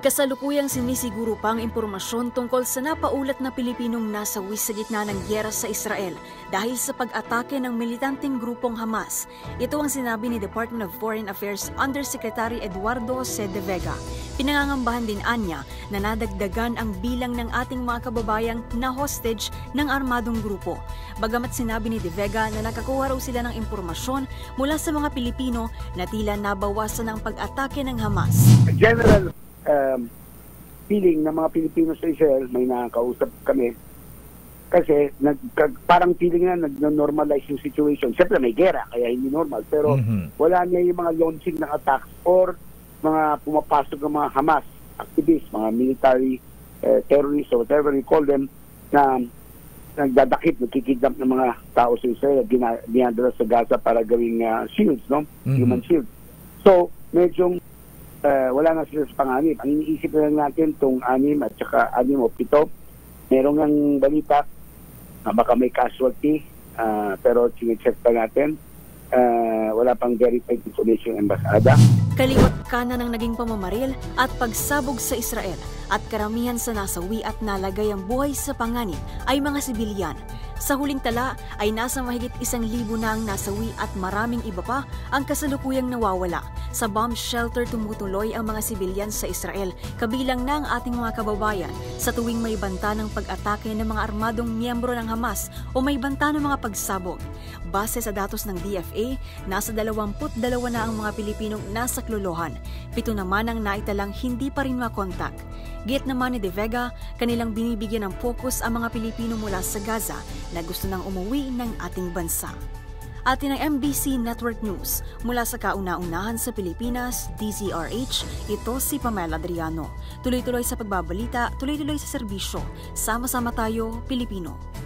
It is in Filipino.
Kasalukuyang sinisiguro pa ang impormasyon tungkol sa napaulat na Pilipinong nasawi sa gitna ng giyera sa Israel dahil sa pag-atake ng militanteng grupong Hamas. Ito ang sinabi ni Department of Foreign Affairs Undersecretary Eduardo Jose de Vega. Pinangangambahan din anya na nadagdagan ang bilang ng ating mga kababayang na hostage ng armadong grupo. Bagamat sinabi ni de Vega na nakakuha raw sila ng impormasyon mula sa mga Pilipino na tila nabawasan ang pag-atake ng Hamas. General feeling ng mga Pilipino sa Israel, may nakakausap kami kasi parang feeling na nag-normalize yung situation. Siyempre may gera kaya hindi normal, pero wala niya yung mga launching ng attacks or mga pumapasok ng mga Hamas activists, mga military terrorists or whatever you call them, na nagdadakip, nagkikidnap ng mga tao sa Israel, dinadala sa Gaza para gawing shields, no? Human shields. So medyo wala na sila sa panganib. Ang iniisip na lang natin itong 6 at saka 6 o 7. Merong ang balita na baka may casualty, pero chinecheck pa natin. Wala pang verified information ng embasada. Kaliwat kanan ang naging pamamaril at pagsabog sa Israel at karamihan sa nasawi at nalagay ang buhay sa panganib ay mga sibilyan. Sa huling tala ay nasa mahigit 1,000 na ang nasawi at maraming iba pa ang kasalukuyang nawawala. Sa bomb shelter tumutuloy ang mga sibilyan sa Israel, kabilang na ang ating mga kababayan sa tuwing may banta ng pag-atake ng mga armadong miyembro ng Hamas o may banta ng mga pagsabog. Base sa datos ng DFA, nasa 22 na ang mga Pilipinong nasa klolohan. 7 naman ang naitalang hindi pa rin makontak. Git naman ni De Vega, kanilang binibigyan ng focus ang mga Pilipino mula sa Gaza na gusto nang umuwi ng ating bansa. Atin ang MBC Network News mula sa kauna-unahan sa Pilipinas, DZRH, ito si Pamela Adriano. Tuloy-tuloy sa pagbabalita, tuloy-tuloy sa serbisyo. Sama-sama tayo, Pilipino.